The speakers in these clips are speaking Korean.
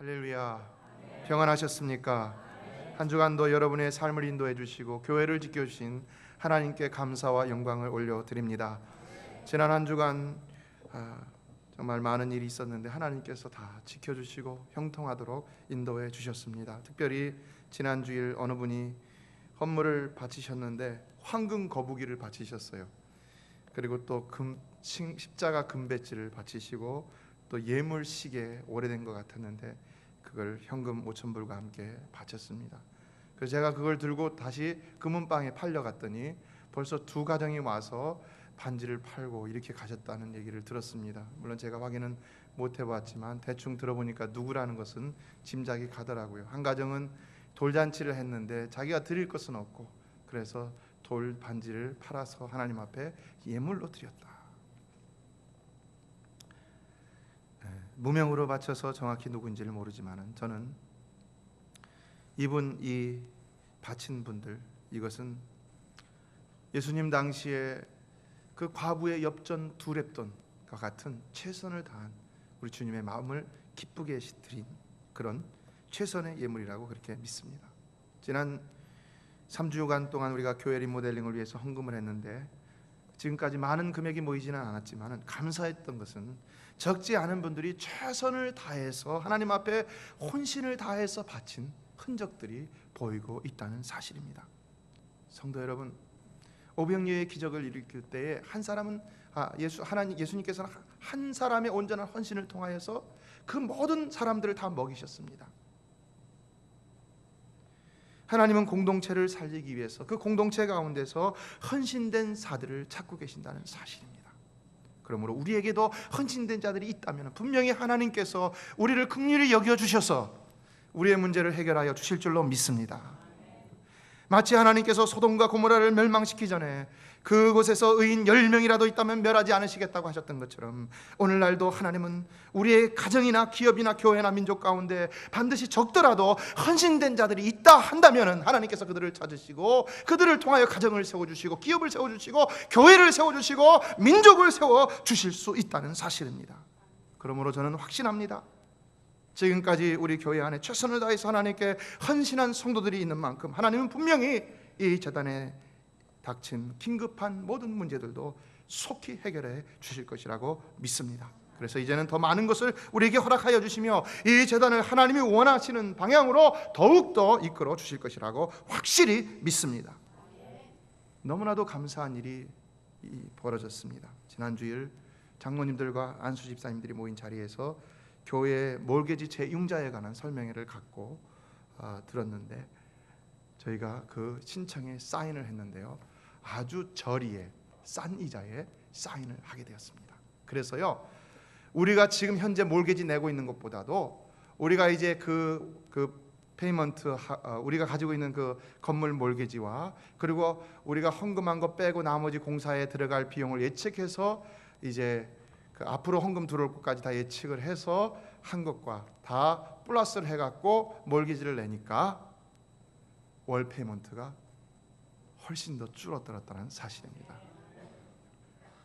할렐루야. 평안하셨습니까? 한 주간도 여러분의 삶을 인도해 주시고 교회를 지켜주신 하나님께 감사와 영광을 올려드립니다. 지난 한 주간 정말 많은 일이 있었는데 하나님께서 다 지켜주시고 형통하도록 인도해 주셨습니다. 특별히 지난 주일 어느 분이 헌물을 바치셨는데 황금 거북이를 바치셨어요. 그리고 또 십자가 금배지를 바치시고 또 예물 시계, 오래된 것 같았는데 그걸 현금 5,000불과 함께 바쳤습니다. 그래서 제가 그걸 들고 다시 금은방에 팔려갔더니 벌써 두 가정이 와서 반지를 팔고 이렇게 가셨다는 얘기를 들었습니다. 물론 제가 확인은 못 해봤지만 대충 들어보니까 누구라는 것은 짐작이 가더라고요. 한 가정은 돌잔치를 했는데 자기가 드릴 것은 없고 그래서 돌 반지를 팔아서 하나님 앞에 예물로 드렸다. 무명으로 바쳐서 정확히 누구인지를 모르지만은 저는 이 바친 분들, 이것은 예수님 당시에 그 과부의 엽전 두 렙돈과 같은 최선을 다한 우리 주님의 마음을 기쁘게 드린 그런 최선의 예물이라고 그렇게 믿습니다. 지난 3주간 동안 우리가 교회 리모델링을 위해서 헌금을 했는데 지금까지 많은 금액이 모이지는 않았지만 감사했던 것은 적지 않은 분들이 최선을 다해서 하나님 앞에 혼신을 다해서 바친 흔적들이 보이고 있다는 사실입니다. 성도 여러분, 오병이어의 기적을 일으킬 때에 한 사람은 예수님께서는 한 사람의 온전한 헌신을 통하여서 그 모든 사람들을 다 먹이셨습니다. 하나님은 공동체를 살리기 위해서 그 공동체 가운데서 헌신된 사들을 찾고 계신다는 사실입니다. 그러므로 우리에게도 헌신된 자들이 있다면 분명히 하나님께서 우리를 긍휼히 여겨주셔서 우리의 문제를 해결하여 주실 줄로 믿습니다. 마치 하나님께서 소돔과 고모라를 멸망시키기 전에 그곳에서 의인 10명이라도 있다면 멸하지 않으시겠다고 하셨던 것처럼 오늘날도 하나님은 우리의 가정이나 기업이나 교회나 민족 가운데 반드시 적더라도 헌신된 자들이 있다 한다면 하나님께서 그들을 찾으시고 그들을 통하여 가정을 세워주시고 기업을 세워주시고 교회를 세워주시고 민족을 세워주실 수 있다는 사실입니다. 그러므로 저는 확신합니다. 지금까지 우리 교회 안에 최선을 다해서 하나님께 헌신한 성도들이 있는 만큼 하나님은 분명히 이 재단에 닥친 긴급한 모든 문제들도 속히 해결해 주실 것이라고 믿습니다. 그래서 이제는 더 많은 것을 우리에게 허락하여 주시며 이 재단을 하나님이 원하시는 방향으로 더욱더 이끌어 주실 것이라고 확실히 믿습니다. 너무나도 감사한 일이 벌어졌습니다. 지난 주일 장로님들과 안수 집사님들이 모인 자리에서 교회 몰개지 재융자에 관한 설명회를 갖고 들었는데 저희가 그 신청에 사인을 했는데요, 아주 저리에 싼 이자에 사인을 하게 되었습니다. 그래서요, 우리가 지금 현재 몰개지 내고 있는 것보다도 우리가 이제 그 페이먼트, 우리가 가지고 있는 그 건물 몰개지와 그리고 우리가 헌금한 거 빼고 나머지 공사에 들어갈 비용을 예측해서 이제 그 앞으로 헌금 들어올 것까지 다 예측을 해서 한 것과 다 플러스를 해갖고 몰개지를 내니까 월 페이먼트가 훨씬 더 줄어들었다는 사실입니다.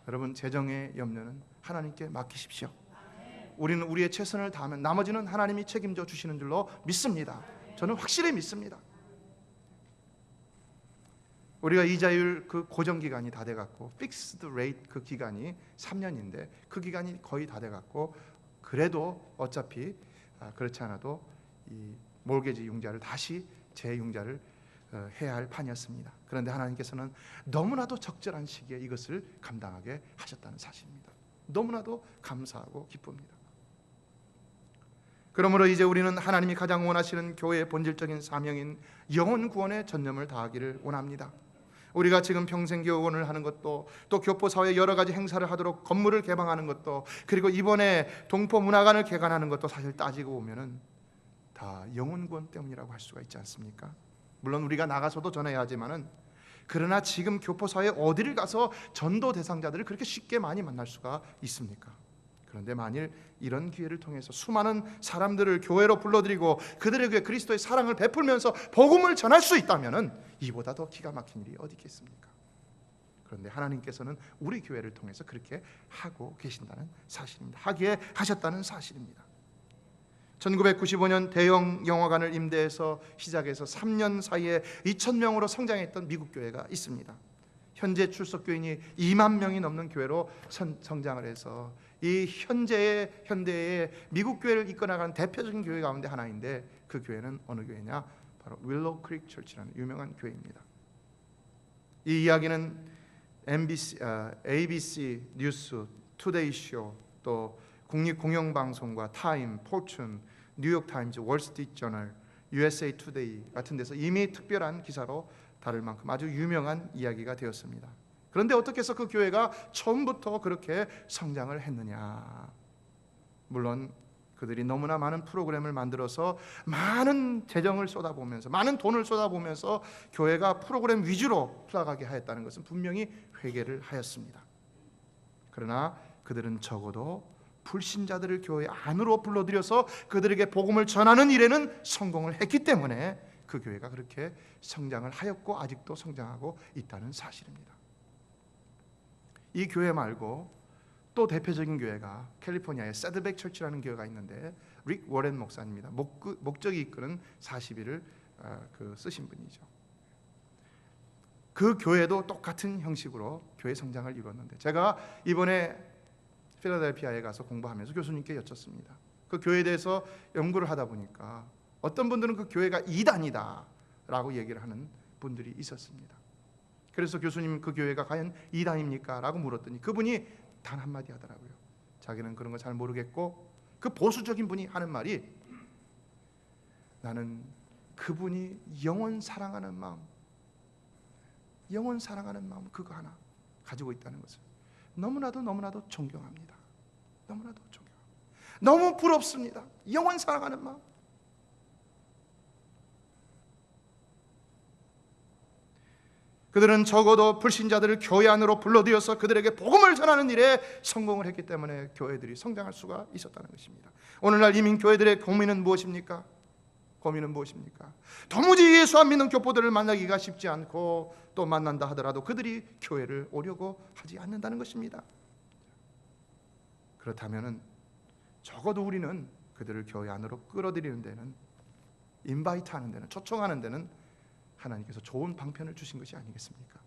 여러분, 재정의 염려는 하나님께 맡기십시오. 우리는 우리의 최선을 다하면 나머지는 하나님이 책임져 주시는 줄로 믿습니다. 저는 확실히 믿습니다. 우리가 이자율 그 고정 기간이 다 돼갖고 픽스드 레이트 그 기간이 3년인데 그 기간이 거의 다 돼갖고 그래도 어차피 그렇지 않아도 이 몰개지 융자를 다시 재융자를 해야 할 판이었습니다. 그런데 하나님께서는 너무나도 적절한 시기에 이것을 감당하게 하셨다는 사실입니다. 너무나도 감사하고 기쁩니다. 그러므로 이제 우리는 하나님이 가장 원하시는 교회의 본질적인 사명인 영혼 구원에 전념을 다하기를 원합니다. 우리가 지금 평생교원을 하는 것도 또 교포사회 여러 가지 행사를 하도록 건물을 개방하는 것도 그리고 이번에 동포문화관을 개관하는 것도 사실 따지고 보면은 다 영혼 구원 때문이라고 할 수가 있지 않습니까? 물론 우리가 나가서도 전해야 하지만은 그러나 지금 교포사회 어디를 가서 전도 대상자들을 그렇게 쉽게 많이 만날 수가 있습니까? 그런데 만일 이런 기회를 통해서 수많은 사람들을 교회로 불러들이고 그들에게 그리스도의 사랑을 베풀면서 복음을 전할 수 있다면 이보다 더 기가 막힌 일이 어디 있겠습니까? 그런데 하나님께서는 우리 교회를 통해서 그렇게 하고 계신다는 사실입니다. 하기에 하셨다는 사실입니다. 1995년 대형 영화관을 임대해서 시작해서 3년 사이에 2,000명으로 성장했던 미국 교회가 있습니다. 현재 출석 교인이 2만 명이 넘는 교회로 성장을 해서 이 현대의 미국 교회를 이끌어가는 대표적인 교회 가운데 하나인데, 그 교회는 어느 교회냐? 바로 윌로우 크릭 처치라는 유명한 교회입니다. 이 이야기는 ABC 뉴스, 투데이 쇼, 또 국립공영방송과 타임, 포춘, 뉴욕 타임즈, 월스트리트 저널, USA 투데이 같은 데서 이미 특별한 기사로 다룰 만큼 아주 유명한 이야기가 되었습니다. 그런데 어떻게 해서 그 교회가 처음부터 그렇게 성장을 했느냐? 물론 그들이 너무나 많은 프로그램을 만들어서 많은 재정을 쏟아보면서, 많은 돈을 쏟아보면서 교회가 프로그램 위주로 흘러가게 하였다는 것은 분명히 회개를 하였습니다. 그러나 그들은 적어도 불신자들을 교회 안으로 불러들여서 그들에게 복음을 전하는 일에는 성공을 했기 때문에 그 교회가 그렇게 성장을 하였고 아직도 성장하고 있다는 사실입니다. 이 교회 말고 또 대표적인 교회가 캘리포니아의 새드백 처치라는 교회가 있는데, 릭 워렌 목사님입니다. 목적이 이끄는 40일을 쓰신 분이죠. 그 교회도 똑같은 형식으로 교회 성장을 이루었는데, 제가 이번에 필라델피아에 가서 공부하면서 교수님께 여쭙습니다. 그 교회에 대해서 연구를 하다 보니까 어떤 분들은 그 교회가 이단이다 라고 얘기를 하는 분들이 있었습니다. 그래서 교수님, 그 교회가 과연 이단입니까? 라고 물었더니 그분이 단 한마디 하더라고요. 자기는 그런 거 잘 모르겠고, 그 보수적인 분이 하는 말이, 나는 그분이 영원 사랑하는 마음 그거 하나 가지고 있다는 것을 너무나도 존경합니다. 너무 부럽습니다. 영원 사랑하는 마음. 그들은 적어도 불신자들을 교회 안으로 불러들여서 그들에게 복음을 전하는 일에 성공을 했기 때문에 교회들이 성장할 수가 있었다는 것입니다. 오늘날 이민 교회들의 고민은 무엇입니까? 도무지 예수 안 믿는 교포들을 만나기가 쉽지 않고, 또 만난다 하더라도 그들이 교회를 오려고 하지 않는다는 것입니다. 그렇다면 적어도 우리는 그들을 교회 안으로 끌어들이는 데는, 인바이트 하는 데는, 초청하는 데는 하나님께서 좋은 방편을 주신 것이 아니겠습니까?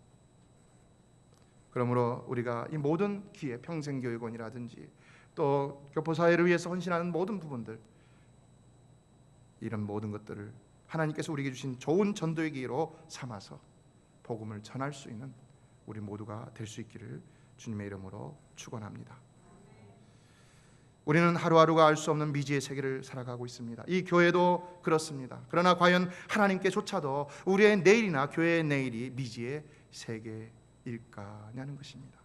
그러므로 우리가 이 모든 기회, 평생교육원이라든지 또 교포사회를 위해서 헌신하는 모든 부분들, 이런 모든 것들을 하나님께서 우리에게 주신 좋은 전도의 기회로 삼아서 복음을 전할 수 있는 우리 모두가 될 수 있기를 주님의 이름으로 축원합니다. 우리는 하루하루가 알 수 없는 미지의 세계를 살아가고 있습니다. 이 교회도 그렇습니다. 그러나 과연 하나님께조차도 우리의 내일이나 교회의 내일이 미지의 세계일까냐는 것입니다.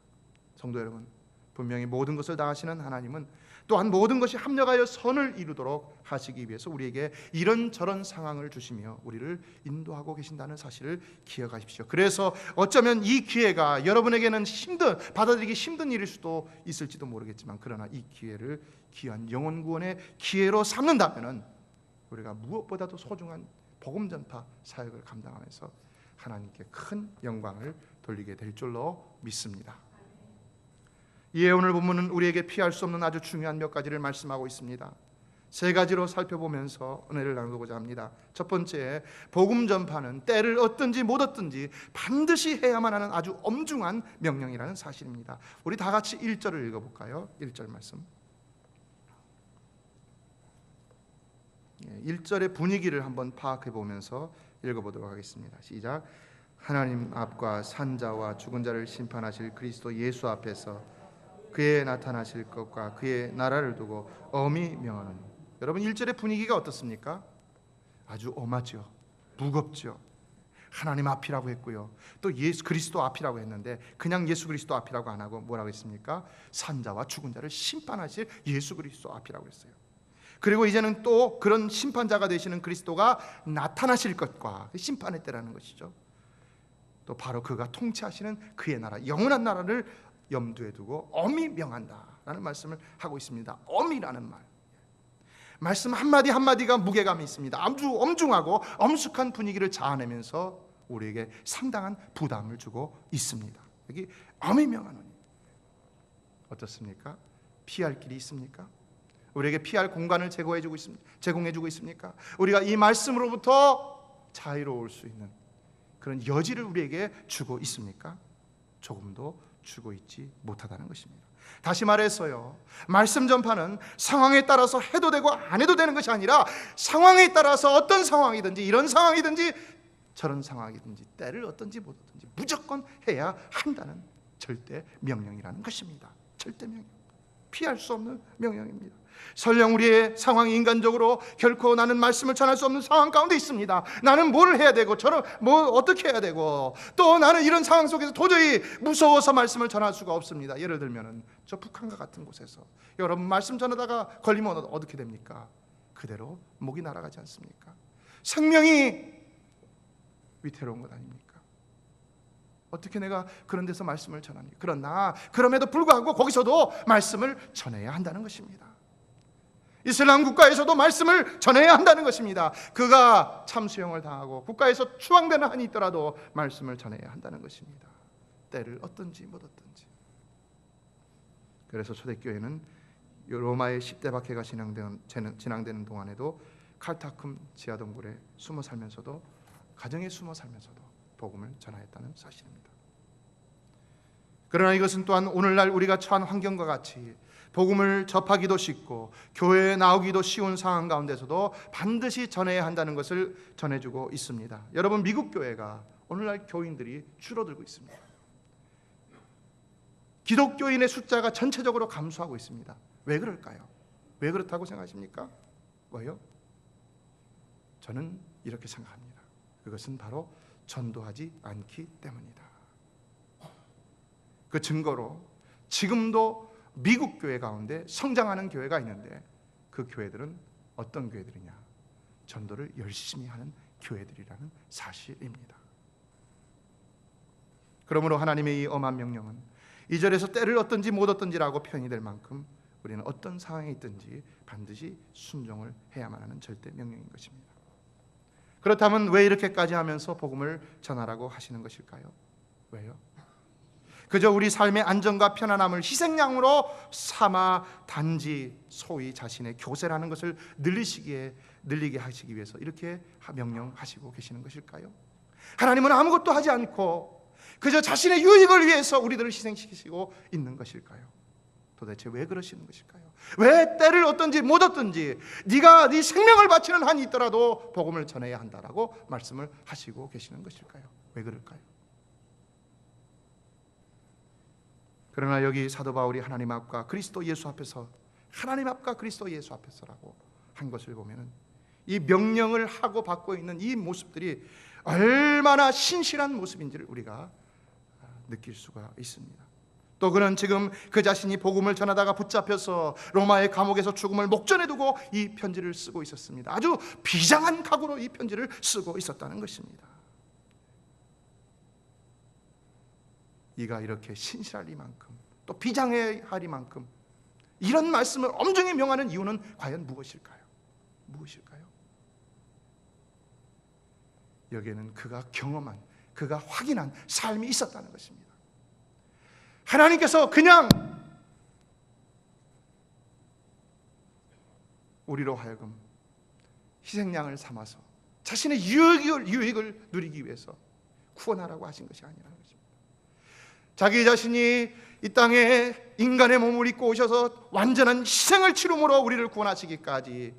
성도 여러분, 분명히 모든 것을 다 하시는 하나님은 또한 모든 것이 합력하여 선을 이루도록 하시기 위해서 우리에게 이런저런 상황을 주시며 우리를 인도하고 계신다는 사실을 기억하십시오. 그래서 어쩌면 이 기회가 여러분에게는 받아들이기 힘든 일일 수도 있을지도 모르겠지만, 그러나 이 기회를 귀한 영혼 구원의 기회로 삼는다면 우리가 무엇보다도 소중한 복음 전파 사역을 감당하면서 하나님께 큰 영광을 돌리게 될 줄로 믿습니다. 이에 오늘 본문은 우리에게 피할 수 없는 아주 중요한 몇 가지를 말씀하고 있습니다. 세 가지로 살펴보면서 은혜를 나누고자 합니다. 첫 번째, 복음 전파는 때를 얻든지 못 얻든지 반드시 해야만 하는 아주 엄중한 명령이라는 사실입니다. 우리 다 같이 1절을 읽어볼까요? 1절 말씀. 1절의 분위기를 한번 파악해 보면서 읽어보도록 하겠습니다. 시작. 하나님 앞과 산자와 죽은 자를 심판하실 그리스도 예수 앞에서 그의 나타나실 것과 그의 나라를 두고 엄히 명하노니. 여러분, 1절의 분위기가 어떻습니까? 아주 엄하죠. 무겁죠. 하나님 앞이라고 했고요, 또 예수 그리스도 앞이라고 했는데 그냥 예수 그리스도 앞이라고 안 하고 뭐라고 했습니까? 산자와 죽은 자를 심판하실 예수 그리스도 앞이라고 했어요. 그리고 이제는 또 그런 심판자가 되시는 그리스도가 나타나실 것과 심판의 때라는 것이죠. 또 바로 그가 통치하시는 그의 나라, 영원한 나라를 염두에 두고 엄히 명한다라는 말씀을 하고 있습니다. 엄이라는 말씀 한마디 한마디가 무게감이 있습니다. 아주 엄중하고 엄숙한 분위기를 자아내면서 우리에게 상당한 부담을 주고 있습니다. 여기 엄히 명하노니. 어떻습니까? 피할 길이 있습니까? 우리에게 피할 공간을 제공해주고 있습니까? 우리가 이 말씀으로부터 자유로울 수 있는 그런 여지를 우리에게 주고 있습니까? 조금도 주고 있지 못하다는 것입니다. 다시 말해서요, 말씀 전파는 상황에 따라서 해도 되고 안 해도 되는 것이 아니라 상황에 따라서 어떤 상황이든지, 이런 상황이든지 저런 상황이든지, 때를 어떤지 못 어떤지 무조건 해야 한다는 절대 명령이라는 것입니다. 절대 명령, 피할 수 없는 명령입니다. 설령 우리의 상황이 인간적으로 결코 나는 말씀을 전할 수 없는 상황 가운데 있습니다. 나는 뭘 해야 되고 저런 어떻게 해야 되고, 또 나는 이런 상황 속에서 도저히 무서워서 말씀을 전할 수가 없습니다. 예를 들면은 저 북한과 같은 곳에서 여러분 말씀 전하다가 걸리면 어떻게 됩니까? 그대로 목이 날아가지 않습니까? 생명이 위태로운 것 아닙니까? 어떻게 내가 그런 데서 말씀을 전하니? 그러나 그럼에도 불구하고 거기서도 말씀을 전해야 한다는 것입니다. 이슬람 국가에서도 말씀을 전해야 한다는 것입니다. 그가 참수형을 당하고 국가에서 추방되는 한이 있더라도 말씀을 전해야 한다는 것입니다. 때를 어떤지 못 어떤지. 그래서 초대교회는 로마의 10대 박해가 진행되는 동안에도 칼타쿰 지하동굴에 숨어 살면서도, 가정에 숨어 살면서도 복음을 전하였다는 사실입니다. 그러나 이것은 또한 오늘날 우리가 처한 환경과 같이 복음을 접하기도 쉽고 교회에 나오기도 쉬운 상황 가운데서도 반드시 전해야 한다는 것을 전해주고 있습니다. 여러분, 미국 교회가 오늘날 교인들이 줄어들고 있습니다. 기독교인의 숫자가 전체적으로 감소하고 있습니다. 왜 그럴까요? 왜 그렇다고 생각하십니까? 왜요? 저는 이렇게 생각합니다. 그것은 바로 전도하지 않기 때문이다. 그 증거로 지금도 미국 교회 가운데 성장하는 교회가 있는데 그 교회들은 어떤 교회들이냐? 전도를 열심히 하는 교회들이라는 사실입니다. 그러므로 하나님의 이 엄한 명령은 2절에서 때를 어떤지 못 어떤지라고 표현이 될 만큼 우리는 어떤 상황에 있든지 반드시 순종을 해야만 하는 절대 명령인 것입니다. 그렇다면 왜 이렇게까지 하면서 복음을 전하라고 하시는 것일까요? 왜요? 그저 우리 삶의 안정과 편안함을 희생양으로 삼아 단지 소위 자신의 교세라는 것을 늘리게 하시기 위해서 이렇게 명령하시고 계시는 것일까요? 하나님은 아무것도 하지 않고 그저 자신의 유익을 위해서 우리들을 희생시키시고 있는 것일까요? 도대체 왜 그러시는 것일까요? 왜 때를 어떤지 못 어떤지 네가 네 생명을 바치는 한이 있더라도 복음을 전해야 한다라고 말씀을 하시고 계시는 것일까요? 왜 그럴까요? 그러나 여기 사도 바울이 하나님 앞과 그리스도 예수 앞에서, 하나님 앞과 그리스도 예수 앞에서라고 한 것을 보면은 이 명령을 하고 받고 있는 이 모습들이 얼마나 신실한 모습인지를 우리가 느낄 수가 있습니다. 또 그는 지금 그 자신이 복음을 전하다가 붙잡혀서 로마의 감옥에서 죽음을 목전에 두고 이 편지를 쓰고 있었습니다. 아주 비장한 각오로 이 편지를 쓰고 있었다는 것입니다. 이가 이렇게 신실할 이만큼 또 비장해야 할 이만큼 이런 말씀을 엄중히 명하는 이유는 과연 무엇일까요? 무엇일까요? 여기에는 그가 경험한, 그가 확인한 삶이 있었다는 것입니다. 하나님께서 그냥 우리로 하여금 희생양을 삼아서 자신의 유익을 누리기 위해서 구원하라고 하신 것이 아니라는 것입니다. 자기 자신이 이 땅에 인간의 몸을 입고 오셔서 완전한 희생을 치름으로 우리를 구원하시기까지